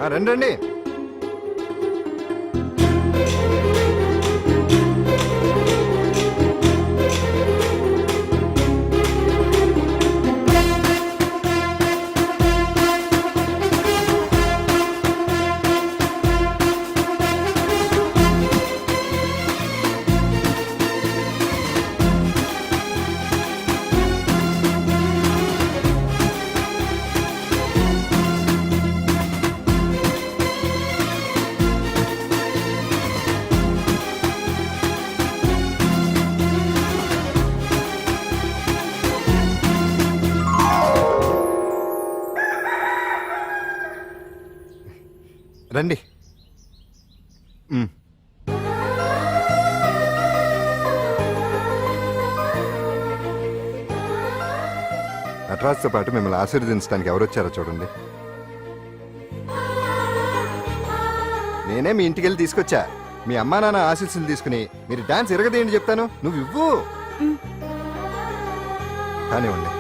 రండి రండి. రండి. నటరాజ్తో పాటు మిమ్మల్ని ఆశీర్వదించడానికి ఎవరు వచ్చారో చూడండి. నేనే మీ ఇంటికి వెళ్ళి తీసుకొచ్చా. మీ అమ్మా నాన్న ఆశీస్సులు తీసుకుని మీరు డాన్స్ ఎరగదేంటి చెప్తాను. నువ్వు ఇవ్వు. కానివ్వండి.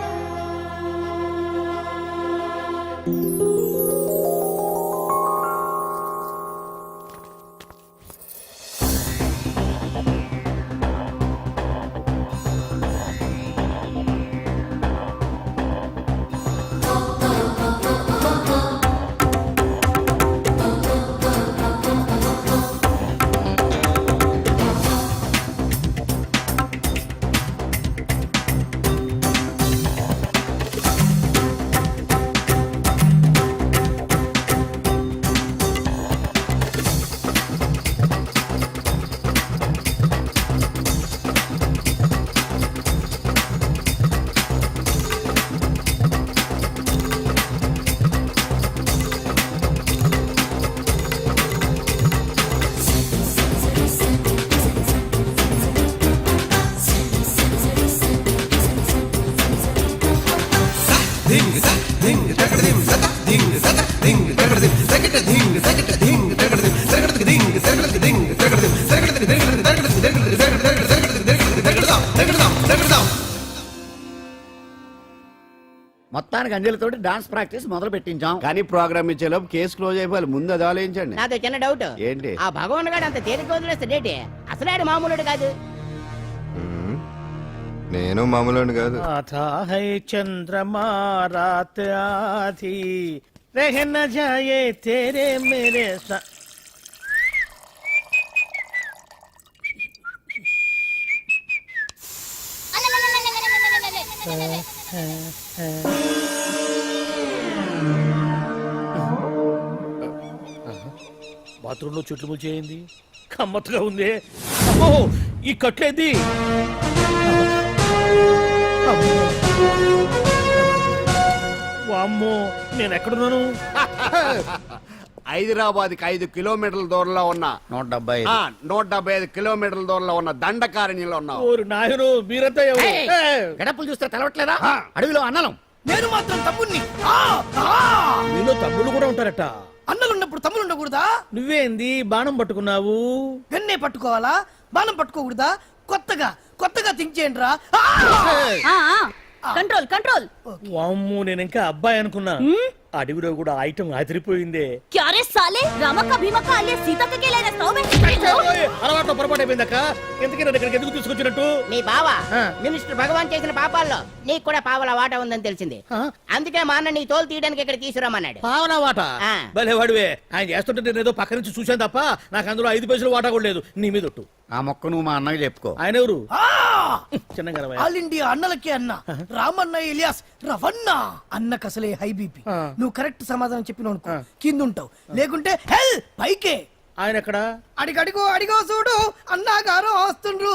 మొత్తానికి అంజలితోటి డాన్స్ ప్రాక్టీస్ మొదలు పెట్టించాం. కానీ ప్రోగ్రామ్ ఇచ్చేలోపు కేసు క్లోజ్ అయిపోవాలి. ముందు అది ఆలోచించండి. నాతో చిన్న డౌట్. ఏంటి? ఆ భగవాన్ గారు అంత తేలిక వదిలేస్తాడేటి? అసలు ఆడు మామూలుడు కాదు. నేను మామూలు కాదు. చంద్రమా రాత్ ఆధీ రह न जाए तेरे मेरे साथ. బాత్రూంలో చెట్లు ముల్చేయింది. కమ్మత్తుగా ఉంది. అమ్మో, ఈ కట్లేది? వామ్మో, నేను ఎక్కడున్నాను? హైదరాబాద్కి 5 కిలోమీటర్ల దూరంలో ఉన్న 175 కిలోమీటర్ల దూరంలో ఉన్న దండకారణ్యంలో ఉన్నావు. ఓరు నాయను, మీరంతా ఎవరు? గడపలు చూస్తే తెలవట్లేదా? అడవిలో అన్నలం. నేను మాత్రం తమ్ముణ్ణి. మీలో తమ్ముళ్ళు కూడా ఉంటారట. అన్నలున్నప్పుడు తమ్ముళ్ళు ఉండకూడదా? నువ్వేంది బాణం పట్టుకున్నావు? వెన్నే పట్టుకోవాలా? బాణం పట్టుకోకూడదా? కొత్తగా థింక్ చేయండి రా. Control control. వామ్మో, నేను ఇంకా అబ్బాయి అనుకున్నా. అడవిలో కూడా ఐటమ్ అదిరిపోయిందే. క్యారే సాలే రామక్క భీమక్క అల్లే సీతక్క కేలేనా సౌమే. అలవాట్లో పొరపాటు అయిపోయిందక్క. ఎందుకు నన్ను ఇక్కడికి ఎందుకు తీసుకొచ్చినట్టు? మీ బావ మినిస్టర్ భగవాన్ చేసిన పాపాల్లో నీకు కూడా పావల వాటా ఉందని తెలిసింది. అందుకే మా అన్న నీ తోలు తీయడానికి ఇక్కడ తీసుకురామన్నాడు. పావలా వాటా? భలే వాడివే. ఆయన చేస్తుంటే నేను ఏదో పక్క నుంచి చూశాను తప్ప నాకు అందులో 5 పైసలు వాటా కూడా లేదు. నీ మీద ఒట్టు. ఆ మొక్క నువ్వు మా అన్నకి చెప్పుకో. ఆయన ఎవరు? చిన్నగా ఆల్ ఇండియా అన్నలకి అన్న రామన్న ఇలియాస్ రవన్న. అన్నకు అసలే హై బీపీ. నువ్వు కరెక్ట్ సమాధానం చెప్పిన కింద ఉంటావు, లేకుంటే హెల్ పైకే. ఆయన ఎక్కడ? అడిగో చూడు, అన్నగారు వస్తుండ్రు.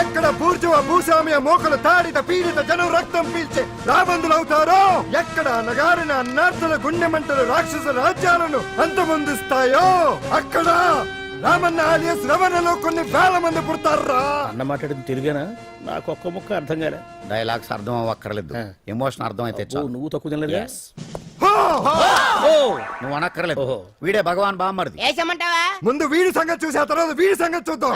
ఎక్కడ బూర్జువ భూస్వామ్య మోకలు తాడిత పీడిత జనం రక్తం పీల్చే రాబందులవుతారో, ఎక్కడ నగారిన అన్నార్థుల గుండె మంటలు రాక్షస రాజ్యాలను అంతమొందిస్తాయో, అక్కడ రామన్న ఆలియస్ రవణలో కొన్ని వేల మంది పుడతారా. అన్న మాట్లాడింది తెలుగేనా? నాకు ఒక్క ముక్క అర్థం కాలే. డైలాగ్స్ అర్థం అవ్వక్కర్లేదు, ఎమోషన్ అర్థం అయితే నువ్వు తక్కువ తినలేదు. నువ్వు అనక్కర్లేదు. వీడే భగవాన్ బామ్మర్ది. ఏసమంటావా? ముందు వీడి సంగతి చూసి ఆ తర్వాత వీడి సంగతి చూద్దాం.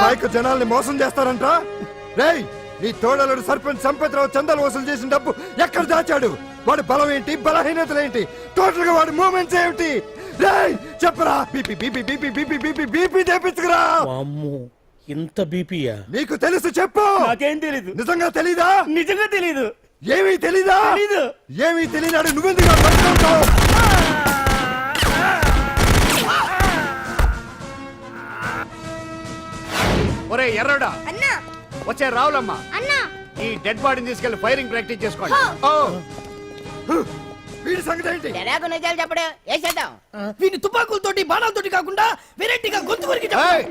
మైక్ జనాల్ని మోసం చేస్తారంట. రేయ్, నీ తోడలుడు సర్పంచ్ సంపత్రావు చందాలు వసూలు చేసిన డబ్బు ఎక్కడ దాచాడు? వాడి బలం ఏంటి, బలహీనతలు ఏంటి, టోటల్ గా వాడి మూమెంట్స్ ఏమిటి? రేయ్ చెప్పరా. BP BP BP BP BP BP తెప్పించుకురా. అమ్మో ఇంత బీపీయా? నీకు తెలుసు చెప్పు. నాకేం తెలీదు. నిజంగా తెలీదా? నిజంగా తెలీదు. ఏమీ తెలీదా? తెలీదు. ఏమీ తెలియనాడు నువ్వెందుకు పట్టుకుంటావు? ఒరే ఎర్రడా, అన్నా వచ్చే రావులమ్మా, అన్నా ఈ డెడ్ బాడీని తీసుకెళ్లి ఫైరింగ్ ప్రాక్టీస్ చేసుకోండి. వీడి సంగతి ఏంటి? ఎలాగో నిజాలు చెప్పడు వేసేద్దాం. వీని తుపాకులతోటి బాణాలతోటి కాకుండా వెరైటీగా గొంతు వరకు ఏయ్!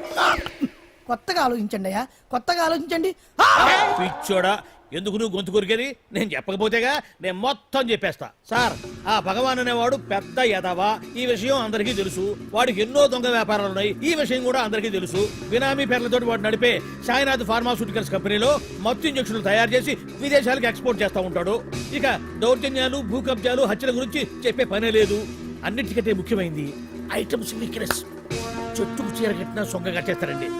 కొత్తగా ఆలోచించండి అయ్యా, కొత్తగా ఆలోచించండి. పిచ్చోడా, ఎందుకు నువ్వు గొంతు కొరికేది? నేను చెప్పకపోతేగా నేను మొత్తం చెప్పేస్తా. సార్, ఆ భగవాన్ అనేవాడు పెద్ద యదవా, ఈ విషయం అందరికీ తెలుసు. వాడికి ఎన్నో దొంగ వ్యాపారాలు ఉన్నాయి, ఈ విషయం కూడా అందరికీ తెలుసు. బినామీ పేర్లతోటి వాడు నడిపే సాయినాథ్ ఫార్మాస్యూటికల్స్ కంపెనీలో మత్తు ఇంజక్షన్లు తయారు చేసి విదేశాలకు ఎక్స్పోర్ట్ చేస్తా ఉంటాడు. ఇక దౌర్జన్యాలు, భూ కబ్జాలు, హత్యల గురించి చెప్పే పనే లేదు. అన్నిటికంటే ముఖ్యమైంది ఐటమ్స్ వీక్నెస్. చెట్టుకు చీర కట్టినా సొంగ కట్టేస్తారండి.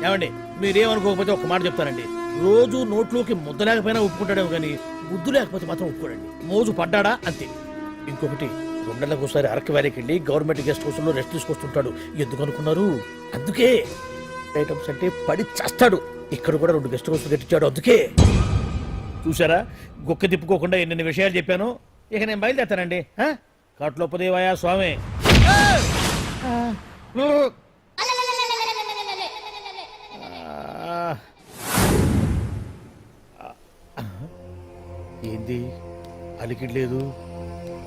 ఏమండి, మీరేమనుకోకపోతే ఒక మాట చెప్తారండి. రోజు నోట్లోకి ముద్ద లేకపోయినా ఒప్పుకుంటాడేమో కానీ ముద్దు లేకపోతే మాత్రం ఒప్పుకోడండి. మోజు పడ్డాడా అంతే. ఇంకొకటి, 2 నెలలకు ఒకసారి అరకు వ్యాలీకి వెళ్ళి గవర్నమెంట్ గెస్ట్ హౌస్ లో రెస్ట్ తీసుకొస్తుంటాడు. ఎందుకు అనుకున్నారు? అందుకే. ఐటమ్స్ అంటే పడి చేస్తాడు. ఇక్కడ కూడా 2 గెస్ట్ హౌస్ కట్టించాడు. అందుకే. చూసారా, గుక్క తిప్పుకోకుండా ఎన్ని విషయాలు చెప్పాను. ఇక నేను బయలుదేరుతానండి. కాట్లోపదేవాయా స్వామి. ఏంది అలికిడ్లేదు,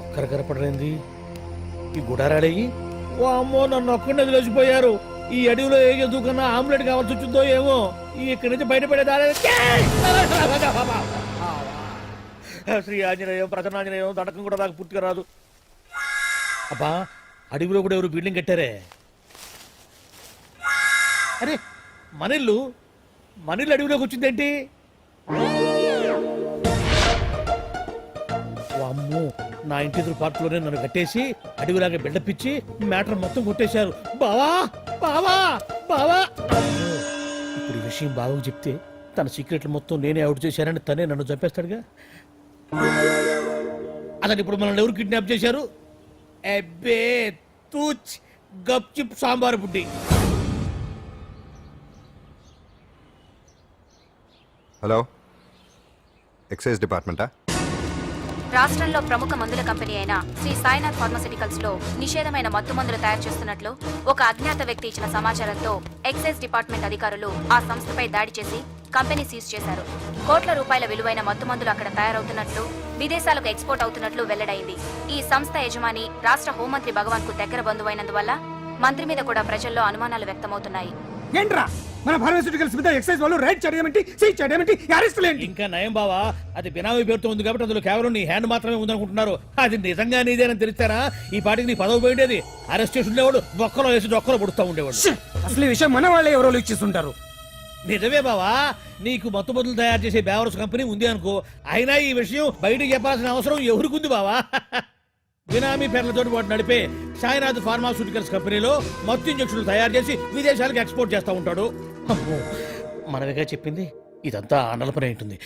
ఒక్కరు కనపడలేంది. ఈ గుడారాడయ్యి ఓ అమ్మో నన్ను ఒక్కడే వదిలేసిపోయారు. ఈ అడవిలో ఏ జంతువుకన్నా ఆమ్లెట్ కావాల్సి వచ్చిందో ఏమో. ఇక్కడి నుంచి బయటపడేదారే. శ్రీ ఆంజనేయం, ప్రసన్నాంజనేయం, తడకం కూడా నాకు పూర్తిగా రాదు. అబ్బా, అడవిలో కూడా ఎవరు బిల్డింగ్ కట్టారే. అరే, మనిల్లు అడవిలోకి వచ్చిందేంటి? అమ్మో, నా ఇంటి ఎదురు పార్కులోనే నన్ను కట్టేసి అడవిలాగా బిల్డపిచ్చి మ్యాటర్ మొత్తం కొట్టేశారు. బావా బావా బావా. ఇప్పుడు ఈ విషయం బావకు చెప్తే తన సీక్రెట్లు మొత్తం నేనే అవుట్ చేశానని తనే నన్ను చంపేస్తాడుగా. అతను ఇప్పుడు మనల్ని ఎవరు కిడ్నాప్ చేశారు? అబ్బే తూచ్, గప్ చిప్ సాంబార్ బుడ్డి. హలో, ఎక్సైజ్ డిపార్ట్మెంటా? రాష్ట్రంలో ప్రముఖ మందుల కంపెనీ అయిన శ్రీ సాయినాథ్ ఫార్మాస్యూటికల్స్ లో నిషేధమైన మత్తు మందులు తయారు చేస్తున్నట్లు ఒక అజ్ఞాత వ్యక్తి ఇచ్చిన సమాచారంతో ఎక్సైజ్ డిపార్ట్మెంట్ అధికారులు ఆ సంస్థపై దాడి చేసి కంపెనీ సీజ్ చేశారు. కోట్ల రూపాయల విలువైన మత్తు మందులు అక్కడ తయారవుతున్నట్లు, విదేశాలకు ఎక్స్పోర్ట్ అవుతున్నట్లు వెల్లడైంది. ఈ సంస్థ యజమాని రాష్ట్ర హోంమంత్రి భగవాన్ కు దగ్గర బంధువైనందువల్ల మంత్రి మీద కూడా ప్రజల్లో అనుమానాలు వ్యక్తమవుతున్నాయి. ఏంట్రా మన ఫార్మాస్యూటికల్స్ మీద ఎక్సైజ్ వాళ్ళు రైడ్ చేయడమేంటి, సీజ్ చేయడమేంటి, అరెస్టులు ఏంటి? ఇంకా నయం బావా, అది బినామీ పేరుతో ఉంది కాబట్టి అందులో కేవలం నీ హ్యాండ్ మాత్రమే ఉందనుకుంటున్నారు. అది నిజంగా నీదేనని తెలిస్తారా ఈ పాటికి నీ పదవి పోయిండేది. అరెస్ట్ చేసి ఉండేవాడు, బొక్కలో వేసి డొక్కలో పుడుతూ ఉండేవాడు. అసలు ఈ విషయం మన వాళ్ళే ఎవరో ఇచ్చేస్తుంటారు. నిజమే బావా, నీకు మత్తు మందులు తయారు చేసే బేవర్స్ కంపెనీ ఉంది అనుకో, అయినా ఈ విషయం బయటకు చెప్పాల్సిన అవసరం ఎవరికుంది బావా? బినామీ పేర్లతో వాడు నడిపే సాయినాథ్ ఫార్మాస్యూటికల్స్ కంపెనీలో మత్తు ఇంజక్షన్లు తయారు చేసి విదేశాలకు ఎక్స్పోర్ట్ చేస్తూ ఉంటాడు. అమ్మో, మనమేగా చెప్పింది. ఇదంతా ఆనల పని ఉంటుంది.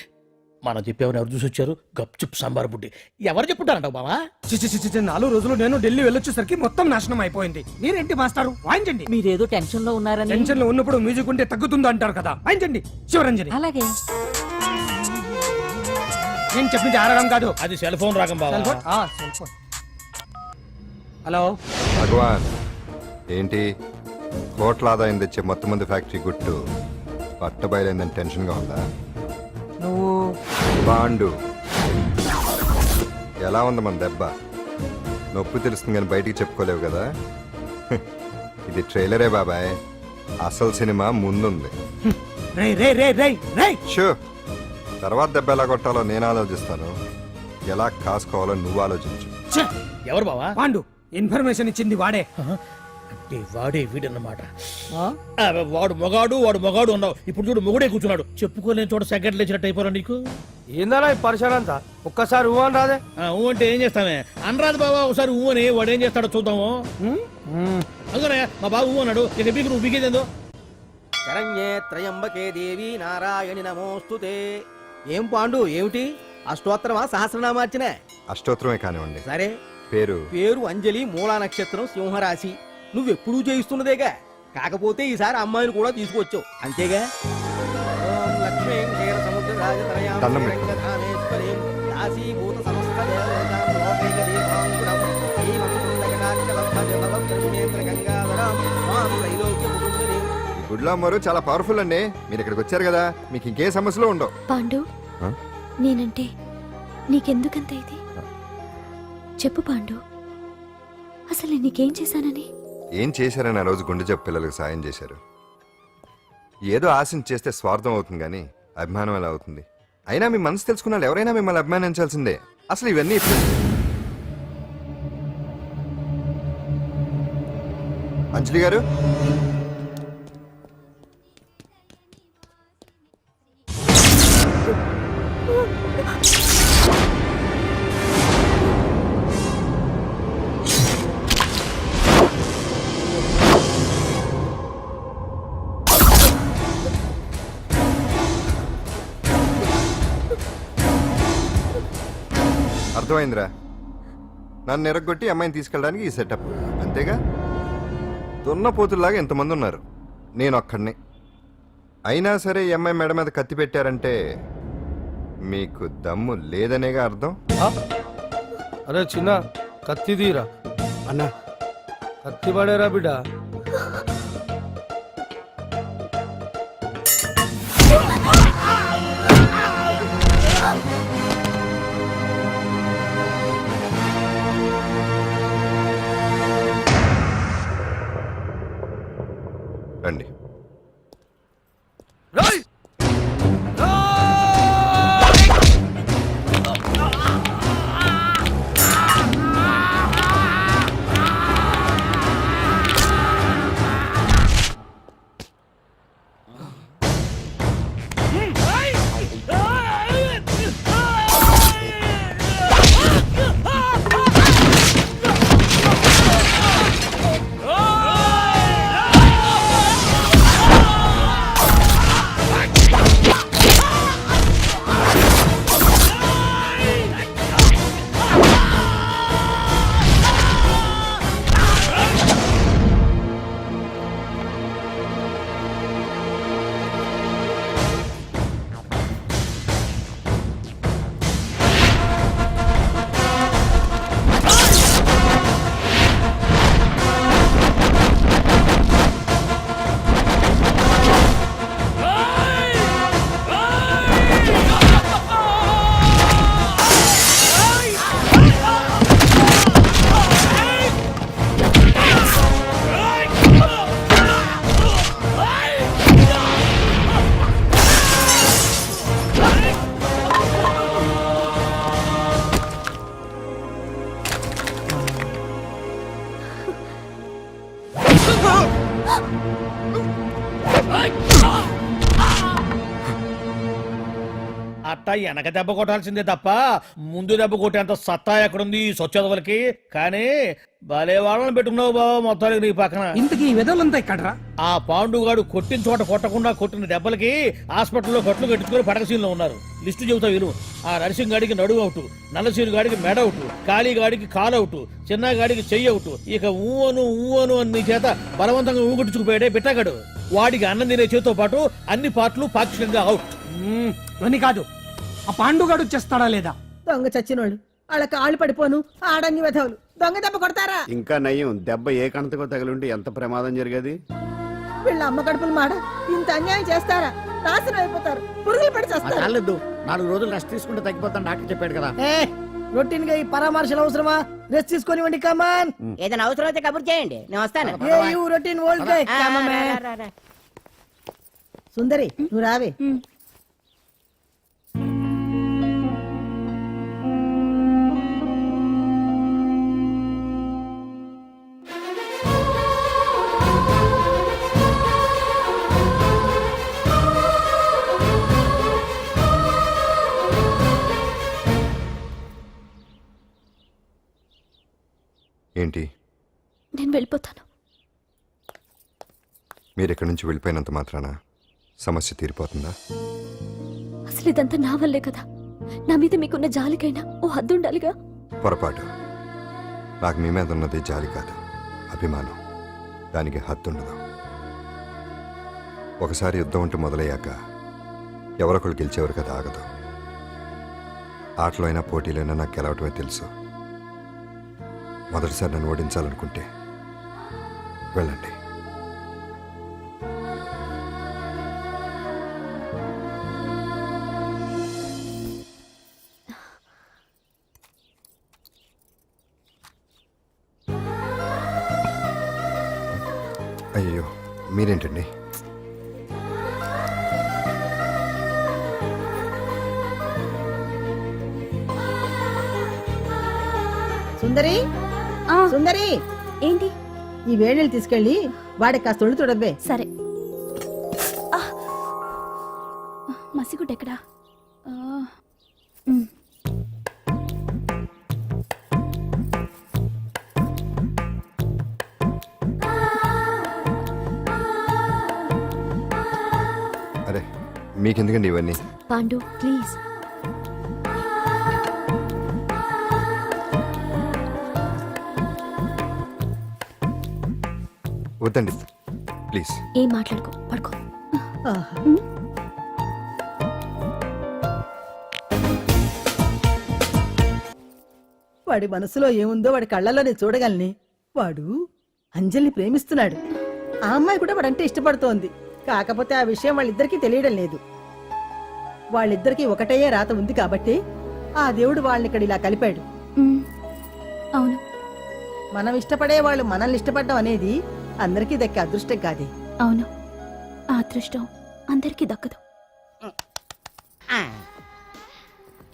మనం చెప్పేవని ఎవరు చూసి వచ్చారు? గప్చుప్ సాంబార్ బుడ్డి. ఎవరు చెప్పుంటారంటావు బావా? 4 రోజులు నేను ఢిల్లీ వెళ్ళొచ్చేసరికి మొత్తం నాశనం అయిపోయింది. మీరేంటి మాస్టారు, వాయించండి. మీరేదో టెన్షన్ లో ఉన్నారని. టెన్షన్ లో ఉన్నప్పుడు మ్యూజిక్ ఉంటే తగ్గుతుందో అంటారు కదా, వాయించండి. శివరంజని. అలాగే. నేను చెప్పింది ఆడడం కాదు, అది సెల్ ఫోన్ రాగం బావా. Cell phone. హలో భగవాన్, ఏంటి కోట్ల ఆదాయం తెచ్చే మొత్తం మంది ఫ్యాక్టరీ గుట్టు పట్టబయలైందని టెన్షన్ గా ఉందా? నువ్వు బాండు ఎలా ఉంది మన దెబ్బ? నొప్పి తెలుస్తుంది కానీ బయటికి చెప్పుకోలేవు కదా. ఇది ట్రైలరే బాబాయ్, అసలు సినిమా ముందుంది. రే రే రే రే రే షూ, తర్వాత దెబ్బ ఎలా కొట్టాలో నేను ఆలోచిస్తాను, ఎలా కాసుకోవాలో నువ్వు ఆలోచించు. ఎవరు బావా? పాండు. ఇన్ఫర్మేషన్ ఇచ్చింది వాడే. అంటే వాడే వీడన్నమాట. వాడు మొగాడు అన్నావు, ఇప్పుడు చూడు మొగుడే కూర్చున్నాడు. చెప్పుకోలేని చోట సెకండ్ లేచినట్టు అయిపోరా నీకు. ఏందలా ఈ పరిసరం అంతా? ఒక్కసారి ఊ అని రాదే. ఊ అంటే ఏం చేస్తామే? అనరాదు బాబా, ఒకసారి ఊ అని. వాడు ఏం చేస్తాడో చూద్దాము. అందుకనే మా బాబు ఊ అన్నాడు. ఇక బీకు నువ్వు బీకేదేందో. శరణ్యే త్రయంబకే దేవి నారాయణి నమోస్తుతే. ఏం పాండు ఏమిటి అష్టోత్తరమా సహస్రనామార్చన? అష్టోత్తరమే కానివ్వండి. సరే, పేరు పేరు అంజలి, మూలా నక్షత్రం, సింహరాశి. నువ్వెప్పుడూ చేయిస్తున్నదేగా, కాకపోతే ఈసారి అమ్మాయిని కూడా తీసుకొచ్చావు అంతేగా. ఓం లక్ష్మీం క్షీర సముద్ర రాజతనయాం దండం పెట్టు. శ్రీరంగధామేశ్వరీం దాసీభూత సమస్త దేవతాం లోకైక దీపాంకురం శ్రీమంతులకటాక్షలబ్ధజలదం త్రినేత్ర గంగాధరం స్వాం త్రైలోక్య ముకుందరీం. ఈ గుడ్లో అమ్మరు చాలా పవర్ఫుల్ అండి. మీరు ఇక్కడికి వచ్చారు కదా, మీకు ఇంకే సమస్యలు ఉండవు. పాండు ఆ? నేనంటే నీకెందుకంత ఇది? చెప్పు పాండు, అసలు నీకేం చేశానని? ఏం చేశారని ఆ రోజు గుండె జబ్బు పిల్లలకు సాయం చేశారు. ఏదో ఆశించి చేస్తే స్వార్థం అవుతుంది కానీ అభిమానం ఎలా అవుతుంది? అయినా మీ మనసు తెలుసుకున్న వాళ్ళు ఎవరైనా మిమ్మల్ని అభిమానించాల్సిందే. అసలు ఇవన్నీ అంజలి గారు, అర్థమైందిరా. నన్ను ఎరగొట్టి అమ్మాయిని తీసుకెళ్ళడానికి ఈ సెటప్ అంతేగా. దున్నపోతుల్లాగా ఎంతమంది ఉన్నారు, నేను ఒక్కడిని. అయినా సరే ఈ అమ్మాయి మెడ మీద కత్తి పెట్టారంటే మీకు దమ్ము లేదనేగా అర్థం. అరే చిన్న కత్తి తీరా అన్నా కత్తి పడేరా బిడ్డ. రండి. అట్టా వెనక దెబ్బ కొట్టాల్సిందే తప్ప ముందు దెబ్బ కొట్టేంత సత్తా ఎక్కడుంది సొచ్చదవలకి. కానీ భలే వాళ్ళని పెట్టుకున్నావు బాబా మొత్తానికి నీ పక్కన. ఇంతకీ ఈ విధులంతా ఇక్కడరా? ఆ పాండుగాడు కొట్టిన చోట కొట్టకుండా కొట్టిన దెబ్బలకి హాస్పిటల్లో కట్లు కట్టుకుని పడకసీన్లో ఉన్నారు. లిస్టు చెబుతా విను. ఆ నరసింగ్ గాడికి నడువు అవుట్, నల్లసీను గాడికి మెడ అవుట్, కాళీ గాడికి కాలు అవుట్, చిన్న గాడికి చెయ్యి అవుట్. ఇక ఊవను అని నీ చేత బలవంతంగా ఊగొట్టుకుపోయాడే బిట్టగాడు. వాడికి అన్నం తినే చేతితో పాటు అన్ని పార్ట్లు పాక్షికంగా అవుట్. అని కాదు, ఆ పాండుగాడు చేస్తాడా లేదా? దొంగ చచ్చినోళ్ళు వాళ్ళ కాళ్ళు పడిపోను ఆడన్ని వెధవులు దొంగ దెబ్బ కొడతారా? ఇంకా నయ్యం, దెబ్బ ఏ కణతకో తగిలింటే ఎంత ప్రమాదం జరిగేది. వీళ్ళ అమ్మ కడుపులు మాడ ఇంత అన్యాయం చేస్తారా? నాశనం అయిపోతారు, పురుగులు పడి చేస్తారు. చాలేదు, 4 రోజులు రెస్ట్ తీసుకుంటే తగ్గిపోతాను డాక్టర్ చెప్పాడు కదా. రొటీన్ గా ఈ పరామర్శలు అవసరమా? రెస్ట్ తీసుకొని కమాన్. ఏదైనా అవసరం అయితే కబుర్ చేయండి, నేను వస్తాను. Routine old guy. సుందరి నువ్వు రావే. ఏంటి? నేను వెళ్ళిపోతాను. మీరు ఇక్కడి నుంచి వెళ్ళిపోయినంత మాత్రాన సమస్య తీరిపోతుందా? అసలు అసలు ఇదంతా నా వల్లే కదా. నా మీద మీకున్న జాలికైనా ఓ హద్దు ఉండాలిగా. పొరపాటు. నాకు మీ మీద ఉన్నది జాలి కాదు, అభిమానం. దానికి హద్దుండదు. ఒకసారి యుద్ధం ఉంటూ మొదలయ్యాక ఎవరొకళ్ళు గెలిచేవారు కదా ఆగదు. ఆటలో అయినా పోటీలైనా నాకు గెలవటమే తెలుసు. మొదటిసారి నన్ను ఓడించాలనుకుంటే వెళ్ళండి. అయ్యో, మీరేంటండి? సుందరి, సుందరి, ఏంటి? ఈ వేణీలు తీసుకెళ్ళి వాడికి కాస్త ఒళ్ళు తొడబ్బే. సరే. మసిగుడ్డ ఎక్కడా? అరే, మీకెందుకండి ఇవన్నీ? పాండు ప్లీజ్. వద్దండి ప్లీజ్. ఏం మాట్లాడుకో, పడుకో. వాడి మనసులో ఏముందో వాడి కళ్ళల్లో నేను చూడగలని. వాడు అంజలిని ప్రేమిస్తున్నాడు. ఆ అమ్మాయి కూడా వాడంటే ఇష్టపడుతోంది. కాకపోతే ఆ విషయం వాళ్ళిద్దరికీ తెలియడం లేదు. వాళ్ళిద్దరికీ ఒకటయ్యే రాత ఉంది కాబట్టి ఆ దేవుడు వాళ్ళని ఇక్కడ ఇలా కలిపాడు. అవును. మనం ఇష్టపడే వాళ్ళు మనల్ని ఇష్టపడడం అనేది అందరికీ దక్కే అదృష్టం కాదే. అవును, ఆ అదృష్టం అందరికీ దక్కదు.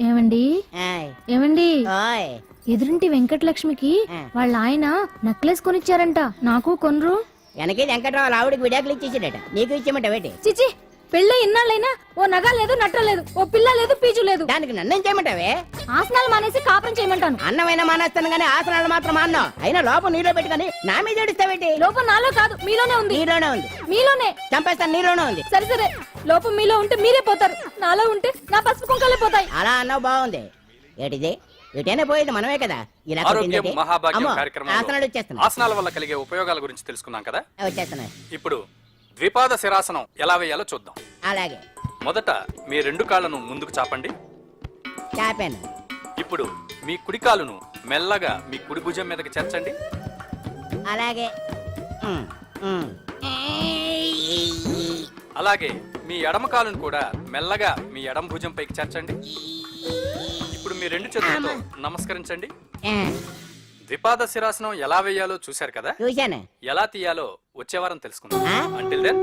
ఏమండి ఏమండి, ఎదురింటి వెంకటలక్ష్మికి వాళ్ళ ఆయన నెక్లెస్ కొనిచ్చారంట. నాకు కొనరు. వెనకే వెంకట్రావు ఆవిడకి విడాకులు ఇచ్చేసాడట, నీకు ఇచ్చేమంట వేటి? చిచి, పెళ్ళి ఇన్నాళ్ళైనా ఓ నగ లేదు, నట్ట లేదు, ఓ పిల్ల లేదు, పీచు లేదు. దానికి నన్నేం చేయమంటావే? ఆసనాలు మానేసి కాపురం చేయమంటాను. అన్నమైనా మానేస్తాను గానీ ఆసనాలు మాత్రం మాన్నావు. అయినా లోపం నీలో పెట్టుకొని నా మీద ఏడుస్తావేటి? లోపం నాలో కాదు, మీలోనే ఉంది. నీలోనే ఉంది. మీలోనే. చంపేస్తాను, నీలోనే ఉంది. సరే సరే, లోపం మీలో ఉంటే మీరే పోతారు, నాలో ఉంటే నా పసుపు కుంకాలే పోతాయి. అలా అన్నావు, బాగుంది. ఏటిది? ఎటైనా పోయేది మనమే కదా. ఇలా ఆరోగ్యం మహాభాగ్యం కార్యక్రమంలో ఆసనాలు వచ్చేస్తున్నాయి. ఆసనాల వల్ల కలిగే ఉపయోగాల గురించి తెలుసుకున్నాం కదా. వచ్చేస్తున్నాయి. ఇప్పుడు ద్విపాద శిరాసనం ఎలా వేయాలో చూద్దాం. అలాగే. మొదట మీ రెండు కాళ్ళను ముందుకు చాపండి. చాపాను. ఇప్పుడు మీ కుడి కాలును మెల్లగా మీ కుడి భుజం మీదకి చేర్చండి. అలాగే. అలాగే మీ ఎడమ కాలును కూడా మెల్లగా మీ ఎడమ భుజం పైకి చేర్చండి. ఇప్పుడు మీ రెండు చేతులతో నమస్కరించండి. ద్విపాద శిరాసనం ఎలా వేయాలో చూశారు కదా. చూశాను. ఎలా తీయాలో వచ్చే వారం తెలుసుకుందాం. Until then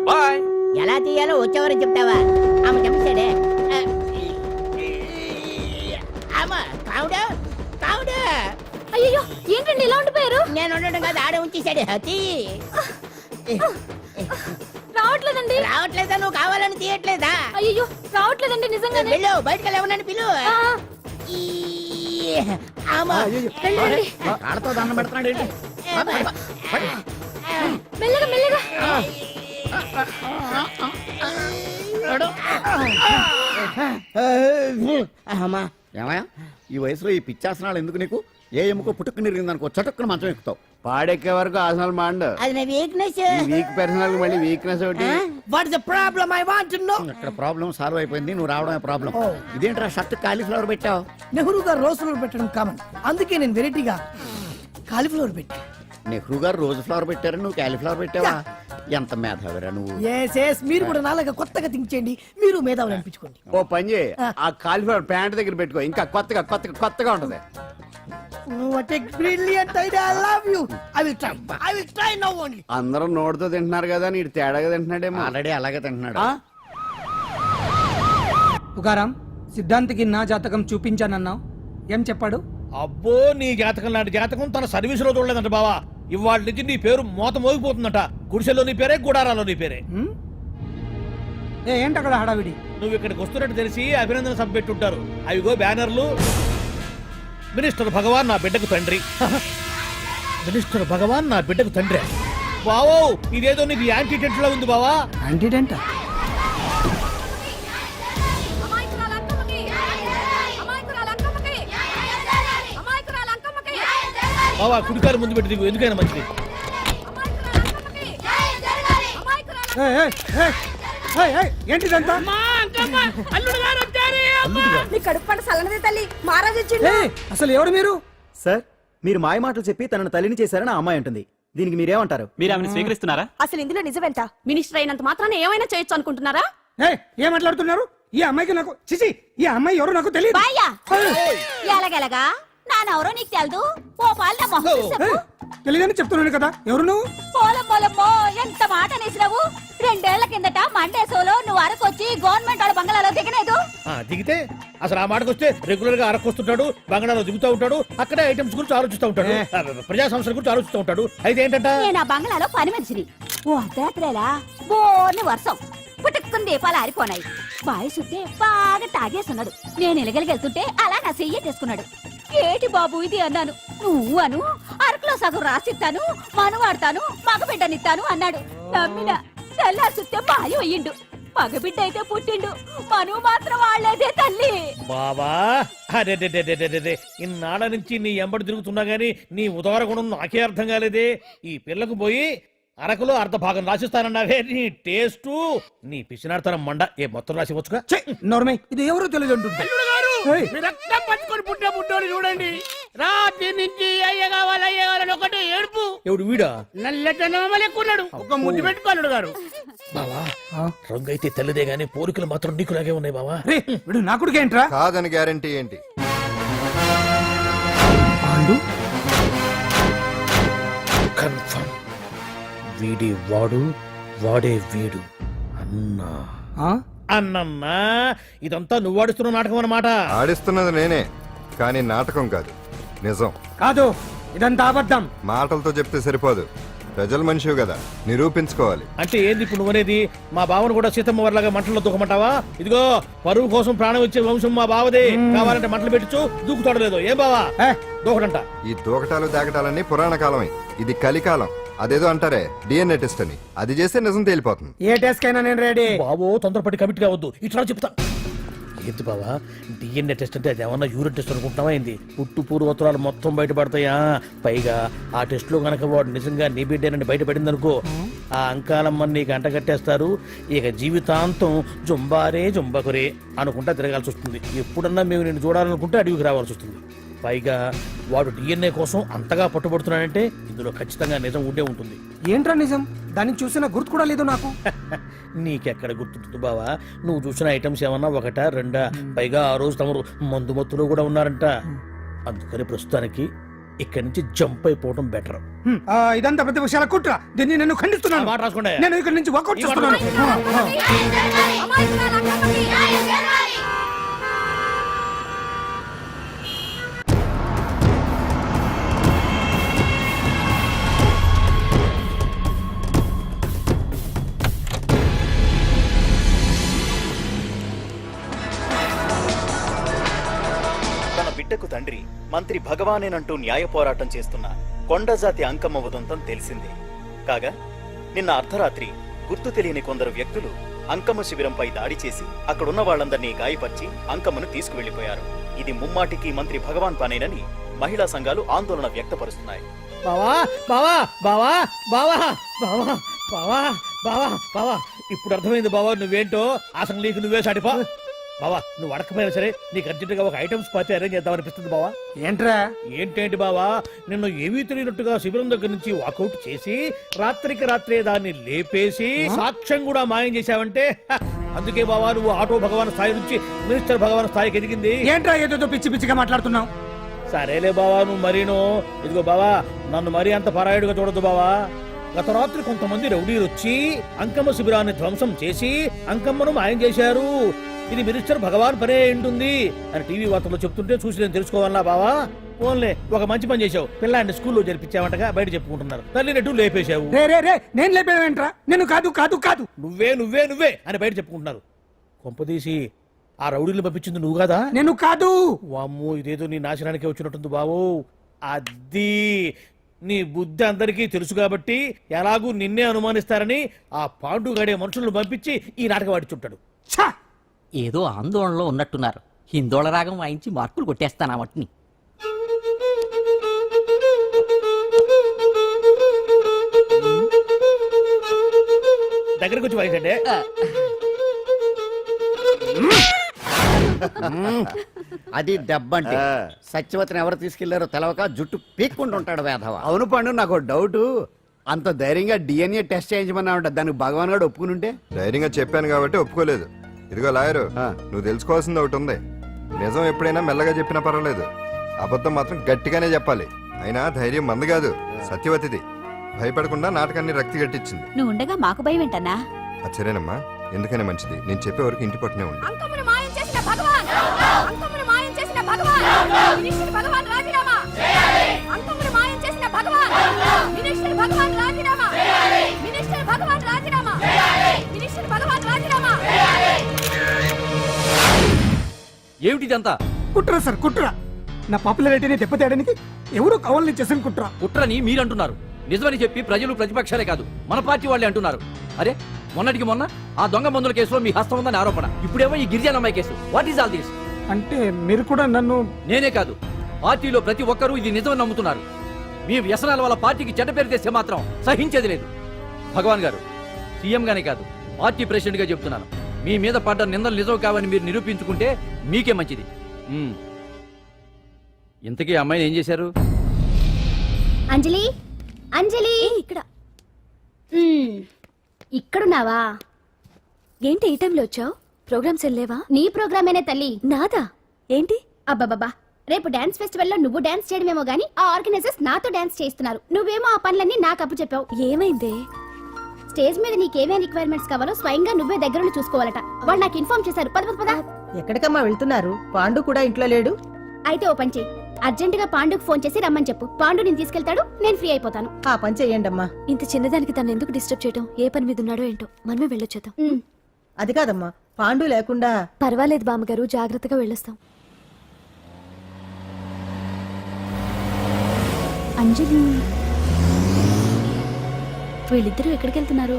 bye. ఎలా తీయాలో వచ్చేవారు చెప్తావా? ఆమె చెప్పాడే. అయ్యో, ఏంటండి ఇలా ఉండిపోయారు? నేను ఉండడం కాదు, ఆడే ఉంచేశాడు. హతి రావట్లేదండి. రావట్లేదా? నువ్వు కావాలని తీయట్లేదా? అయ్యో, రావట్లేదండి నిజంగానే. వెళ్ళు, బయటకు వెళ్ళవనని పిలు. ఆడతో దండం పెడుతున్నాడు ఏంటి? మెల్లగా మెల్లగా. ఏమయ్యా, ఈ వయసులో ఈ పిచ్చాసనాలు ఎందుకు నీకు? ఏ ఎముకో పుట్టుకు నిరిగిందనుకో చటుక్కున మంచం ఎక్కుతావు. పాడెక్కే వరకు ఆసనాలు మాండు. అది నా వీక్నెస్. వీక్ పర్సనల్ మళ్ళీ వీక్నెస్ ఒకటి. What is the problem? I want to know. ఇక్కడ ప్రాబ్లం సాల్వ్ అయిపోయింది, నువ్వు రావడమే ప్రాబ్లం. ఇదేంట్రా షర్ట్ కాలీఫ్లవర్ పెట్టావు? నెహ్రూ గారు రోజ్ ఫ్లవర్ పెట్టడం కామన్, అందుకే నేను వెరైటీగా కాలీఫ్లవర్ పెట్టి. నెహ్రూ గారు రోజు ఫ్లవర్ పెట్టారు, నువ్వు కాలీఫ్లవర్ పెట్టావా? ఎంత మేధావిరా నువ్వు. ఎస్, మీరు కూడా నాలాగా కొత్తగా థింక్ చేయండి, మీరు మేధావులు అనిపించుకోండి. ఓ పని చేయి, ఆ కాలీఫ్లవర్ ప్యాంట్ దగ్గర పెట్టుకో, ఇంకా కొత్తగా ఉంటది. What a brilliant idea! I love you. I will try now only. అందరూ నోటితో తింటున్నారు కదా, నీడు తేడాగా తింటున్నాడేమో. ఆల్రెడీ అలాగే తింటున్నాడు. పుకారం, సిద్ధాంతికి నా జాతకం చూపించానన్నావు, ఏం చెప్పాడు? అబ్బో, నీ జాతకం లాంటి జాతకం తన సర్వీసులో చూడలేదంట బావా. ఇవాళ నుంచి నీ పేరు మోత మోగిపోతుందట. గుడిసెలో నీ పేరే, గుడారాలో నీ పేరే. ఏంటి అక్కడ హడావిడి? నువ్వు ఇక్కడికి వస్తున్నట్టు తెలిసి అభినందన సభ పెట్టుంటారు. అవిగో బ్యానర్లు. మినిస్టర్ భగవాన్ నా బిడ్డకు తండ్రి. మినిస్టర్ భగవాన్ నా బిడ్డకు తండ్రి. బావో, ఇదేదో నీకు యాంటీటెంట్ లా ఉంది బావా. యాంటీటెంట్? బావా కుడికారు ముందు పెట్టి దిగు ఎందుకైనా మంచిది. ఏంటిదంతా నీ కడుపు పంట సల్లనది తల్లి మహారాజు వచ్చిండు. అసలు ఎవరు మీరు? సార్ మీరు మాయ మాటలు చెప్పి తనను తల్లిని చేశారని ఆ అమ్మాయి అంటుంది. దీనికి మీరేమంటారు? మీరు ఆమెను స్వీకరిస్తున్నారా? అసలు ఇందులో నిజమేంట? మినిస్టర్ అయినంత మాత్రాన ఏమైనా చేయొచ్చు అనుకుంటున్నారా? ఏం మాట్లాడుతున్నారు? ఈ అమ్మాయికి నాకు చిచి ఈ అమ్మాయి ఎవరు నాకు తెలియదు. బాయ్యా ఎలాగెలగా నానెవరో నీకు తెలదు. ఓ పాల మొహం చెప్పు. తెలియదని చెప్తున్నాను కదా. ఎవరు నువ్వు? పోలమ్మో ఎంత మాట అనేసినావు. 2 ఏళ్ల కిందట మండే సోలో నువ్వు అరకొచ్చి గవర్నమెంట్ వాళ్ళ బంగ్లాలో దిగలేదు. దిగితే అసలు ఆ మాటకు వస్తే రెగ్యులర్ గా అరకొస్తుంటాడు, బంగాళాలో దిగుతూ ఉంటాడు, అక్కడే ఐటమ్స్ గురించి ఆలోచిస్తూ ఉంటాడు, ప్రజా సంస్థల గురించి ఆలోచిస్తూ ఉంటాడు. అయితే ఏంటంట, నేను ఆ బంగ్లాలో పని మనిషిని. ఓ అర్ధరాత్రేలా బోర్ని వర్షం పుట్టుకుని దీపాలు ఆరిపోనాయి. బాయ్ సుత్తే బాగా తాగేస్తున్నాడు. నేను ఎలగలిగెళ్తుంటే అలా నా చెయ్యి తీసుకున్నాడు. ఏటి బాబు ఇది అన్నాను. నువ్వు అను అరకులో సగం రాసిస్తాను, మనువాడతాను, మగబిడ్డనిస్తాను అన్నాడు. నమ్మిన తెల్లారి సుత్తే బాయి అయ్యిండు. మగబిడ్డ అయితే పుట్టిండు, మనువు మాత్రం వాళ్లేదే తల్లి. బాబా అరే ఇన్నాళ్ళ నుంచి నీ ఎంబడి తిరుగుతున్నా గానీ నీ ఉదార గుణం నాకే అర్థం కాలేదే. ఈ పిల్లకు పోయి అరకులో అర్ధ భాగం రాసిస్తానన్నావే. నీ టేస్టు నీ పిచ్చినాడతనం మండ. ఏ మొత్తం రాసి వచ్చుగా. నోర్మై ఇది ఎవరో తెలియదు అంటుంది. రక్తం పట్టుకొని పుట్టే పుట్టోడు చూడండి. రాత్రి నుంచి అయ్య కావాలని ఒకటే ఏడుపు. ఎవడు వీడా? నల్లెక్కున్నాడు. ఒక ముద్దు పెట్టుకోలేడు గారు. బావా రంగు అయితే తెల్లదే గానీ పోలికలు మాత్రం నీకులాగే ఉన్నాయి బావా. వీడు నా కొడుకేంట్రా? కాదని గ్యారంటీ ఏంటి? పాండు కన్ఫర్మ్ వీడి వాడు, వాడే వీడు. అన్నా అన్నన్నా ఇదంతా నువ్వు ఆడిస్తున్న నాటకం అన్నమాట. ఆడిస్తున్నది నేనే, కానీ నాటకం కాదు, నిజం. కాదు ఇదంతా అబద్ధం. మాటలతో చెప్తే సరిపోదు, ప్రజల మనిషివి కదా, నిరూపించుకోవాలి. అంటే ఏంది ఇప్పుడు నువ్వనేది? మా బావను కూడా సీతమ్మ వారిలాగా మంటల్లో దూకమంటావా? ఇదిగో పరువు కోసం ప్రాణం ఇచ్చే వంశం మా బావదే. కావాలంటే మంటలు పెట్టచ్చు, దూకుతాడలేదు. ఏం బావా దూకడంట? ఈ దూకటాలు దాకటాలన్నీ పురాణ కాలమే, ఇది కలికాలం. అదేదో అంటారే డిఎన్ఏ టెస్ట్ అని, అది చేస్తే నిజం తేలిపోతుంది. ఏ టెస్ట్ కైనా నేను రెడీ. బాబో తొందరపడి కమిట్ కావద్దు, ఇట్లా చెప్తా. ఏంటి బావా డిఎన్ఏ టెస్ట్ అంటే అది ఏమన్నా యూరిన్ టెస్ట్ అనుకుంటున్నావా ఏంది? పుట్టు పూర్వోత్తరాలు మొత్తం బయటపడతాయా? పైగా ఆ టెస్ట్ లో గనక వాడు నిజంగా నీ బిడ్డేనని బయటపడింది అనుకో, ఆ అంకాలమ్మని నీకు అంట కట్టేస్తారు. ఇక జీవితాంతం జుంబారే జుంబకురే అనుకుంటా తిరగాల్సి వస్తుంది. ఎప్పుడన్నా మేము నేను చూడాలనుకుంటే అడవికి రావాల్సి వస్తుంది. పైగా వాడు డిఎన్ఏ కోసం అంతగా పట్టుబడుతున్నాడంటే ఇందులో ఖచ్చితంగా నిజం ఉండే ఉంటుంది. ఏంట్రా నిజం? దాన్ని చూసిన గుర్తు కూడా లేదు నాకు. నీకెక్కడ గుర్తుంటుంది బావా? నువ్వు చూసిన ఐటమ్స్ ఏమన్నా ఒకటా రెండా? పైగా ఆ రోజు తమరు మందు మత్తులో కూడా ఉన్నారంట. అందుకని ప్రస్తుతానికి ఇక్కడి నుంచి జంప్ అయిపోవడం బెటర్. ఇదంతా పెద్ద విషయాల కుట్ర. దీన్ని నేను ఖండిస్తున్నాను. మాట రాసుకోండి. నేను ఇక్కడి నుంచి వాకౌట్ చేస్తున్నాను. బిడ్డకు తండ్రి మంత్రి భగవానేనంటూ న్యాయ పోరాటం చేస్తున్న కొండజాతి అంకమ్మ ఉదంతం తెలిసిందే. కాగా నిన్న అర్ధరాత్రి గుర్తు తెలియని కొందరు వ్యక్తులు అంకమ్మ శిబిరంపై దాడి చేసి అక్కడున్న వాళ్ళందరినీ గాయపరిచి అంకమ్మను తీసుకువెళ్లిపోయారు. ఇది ముమ్మాటికి మంత్రి భగవాన్ పనేనని మహిళా సంఘాలు ఆందోళన వ్యక్తపరుస్తున్నాయి. బావా బావా బావా బావా బావా బావా బావా బావా ఇప్పుడు అర్థమైంది బావా నువ్వేంటో. అసలు నీకు నువ్వే సాటిపా. బావా నువ్వు అడకపోయినా సరే నీకు అర్జెంటుగా ఒక ఐటమ్స్ పార్టీ అరేంజ్ చేద్దాం అనిపిస్తుంది బావా. ఏంట్రా? ఏంటేంటి బావా, నిన్ను ఏమీ తెలియనట్టుగా శిబిరం దగ్గర నుంచి వాకౌట్ చేసి రాత్రికి రాత్రే దాన్ని లేపేసి సాక్ష్యం కూడా మాయం చేశావంటే అందుకే బావా నువ్వు ఆటో భగవాన్ స్థాయి నుంచి మినిస్టర్ భగవాన్ స్థాయికి ఎదిగింది. ఏంట్రా ఏదో పిచ్చి పిచ్చిగా మాట్లాడుతున్నావు? సరేలే బావా నువ్వు మరీను. ఇదిగో బావా నన్ను మరీ అంత పరాయుడుగా చూడద్దు బావా. గత రాత్రి కొంతమంది రౌడీలు వచ్చి అంకమ్మ శిబిరాన్ని ధ్వంసం చేసి అంకమ్మను మాయం చేశారు. ఇది మినిస్టర్ భగవాన్ పనే ఉంటుంది అని టీవీ వార్తల్లో చెప్తుంటే చూసి నేను తెలుసుకోవాలా బావా. ఓన్లే ఒక మంచి పని చేశావు, పిల్లాన్ని స్కూల్లో జరిపించావంటగా బయట చెప్పుకుంటున్నారు. తల్లి నెట్టు లేపేశావు. నేను లేపేవేంట్రా? నేను కాదు కాదు కాదు నువ్వే నువ్వే నువ్వే అని బయట చెప్పుకుంటున్నారు. కొంపదీసి ఆ రౌడీలు పంపించింది నువ్వు కాదా? నేను కాదు. వామ్మో ఇదేదో నీ నాశనానికే వచ్చినట్టుంది బావు. అది నీ బుద్ధి అందరికీ తెలుసు కాబట్టి ఎలాగూ నిన్నే అనుమానిస్తారని ఆ పాండుగాడే మనుషులను పంపించి ఈ నాటకం ఆడిచుంటాడు. ఏదో ఆందోళనలో ఉన్నట్టున్నారు. హిందోళ రాగం వాయించి మార్కులు కొట్టేస్తానా వాటిని. దగ్గరకు వచ్చి వాయించండి. అది దెబ్బంటే సత్యవతిని ఎవరు తీసుకెళ్లారో తెలవక జుట్టు పీక్కుంటూ ఉంటాడు వేధవ. అవును పండు నాకు డౌట్. అంత ధైర్యంగా డిఎన్ఏ టెస్ట్ చేయించమన్నా దానికి భగవాన్ గారు ఒప్పుకునుంటే. ధైర్యంగా చెప్పాను కాబట్టి ఒప్పుకోలేదు. ఇదిగో లాయరు, నువ్వు తెలుసుకోవాల్సింది ఒకటి ఉంది. నిజం ఎప్పుడైనా మెల్లగా చెప్పినా పర్వాలేదు, అబద్ధం మాత్రం గట్టిగానే చెప్పాలి. అయినా ధైర్యం మంది కాదు, సత్యవతిది. భయపడకుండా నాటకాన్ని రక్తి గట్టించింది. నువ్వు ఉండగా మాకు భయం ఏంటన్నా? సరేనమ్మా, ఎందుకనే మంచిది. నేను చెప్పే వరకు ఇంటి పట్టునే ఉంది. అంకమును మాయం చేసిన భగవాన్, అంకమును మాయం చేసిన భగవాన్, మినిస్టర్ భగవాన్ రాజీనామా. అంకమును మాయం చేసిన భగవాన్, మినిస్టర్ భగవాన్ రాజీనామా. మినిస్టర్ భగవాన్ రాజీనామా. మినిస్టర్ భగవాన్ రాజీనామా. ఏమిటిదంతా? కుట్ర సార్ కుట్ర. నా పాపులారిటీని దెబ్బతేయడానికి ఎవరో కావాలని చేసిన కుట్ర. కుట్రని మీరంటున్నారు, నిజమని చెప్పి ప్రజలు ప్రతిపక్షాలే కాదు మన పార్టీ వాళ్ళే అంటున్నారు. అరే మొన్నటికి మొన్న ఆ దొంగ మందుల కేసులో మీ హస్తం ఉందని ఆరోపణ, ఇప్పుడేమో ఈ గిరిజన అమ్మాయి case. What is all this? అంటే మీరు కూడా నన్ను... నేనే కాదు, పార్టీలో ప్రతి ఒక్కరూ ఇది నిజమని నమ్ముతున్నారు. మీ వ్యసనాల వల్ల పార్టీకి చెడ్డ పేరు తెస్తే మాత్రం సహించేది లేదు. భగవాన్ గారు, సీఎం గానే కాదు పార్టీ ప్రెసిడెంట్ గా చెప్తున్నాను, మీ మీద పడ్డ నిందలు నిజం కావని మీరు నిరూపించుకుంటే మీకే మంచిది. ఇంతకీ అమ్మాయిని ఏం చేశారు? అంజలి, అంజలి ఇక్కడ ఇక్కడున్నావా? ఏంటి ఈ టైంలో వచ్చావు? ప్రోగ్రామ్స్ వెళ్ళేవా? నీ ప్రోగ్రామేనే తల్లి. నాదా? ఏంటి? అబ్బబ్బబ్బా, రేపు డాన్స్ ఫెస్టివల్ లో నువ్వు డాన్స్ చేయడమేమో గానీ ఆ ఆర్గనైజర్స్ నాతో డాన్స్ చేస్తున్నారు. నువ్వేమో ఆ పనులన్నీ నాకు అప్పు చెప్పావు. ఏమైంది? స్టేజ్ మీద నీకేమేం రిక్వైర్మెంట్స్ కావాలో స్వయంగా నువ్వే దగ్గరుండి చూసుకోవాలట. వాళ్ళు నాకు ఇన్ఫార్మ్ చేశారు. పద పద పద. ఎక్కడికమ్మా వెళ్తున్నారు? పాండు కూడా ఇంట్లో లేడు. అయితే ఓ పని చెయ్యి, అర్జెంట్ గా పాండుకు ఫోన్ చేసి రమ్మని చెప్పు. పాండు నేను తీసుకెళ్తాడు, నేను ఫ్రీ అయిపోతాను. ఆ పని చెయ్యండమ్మా. ఇంత చిన్నదానికి తను ఎందుకు డిస్టర్బ్ చేయటం? ఏ పని మీద ఉన్నాడో ఏంటో, మనమే వెళ్ళొచ్చేద్దాం. అది కాదమ్మా, పాండు లేకుండా... పర్వాలేదు బామ్మగారు, జాగ్రత్తగా వెళ్ళొస్తాం. అంజలి, వీళ్ళిద్దరూ ఎక్కడికి వెళ్తున్నారు?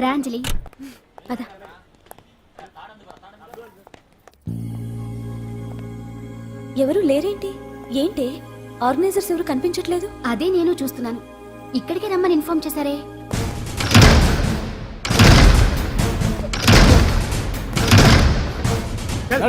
రా అంజలి, పద. ఎవరు లేరేంటి? ఏంటి ఆర్గనైజర్స్ ఎవరు కనిపించట్లేదు? అదే నేను చూస్తున్నాను. ఇక్కడికే రమ్మని ఇన్ఫార్మ్ చేశారే.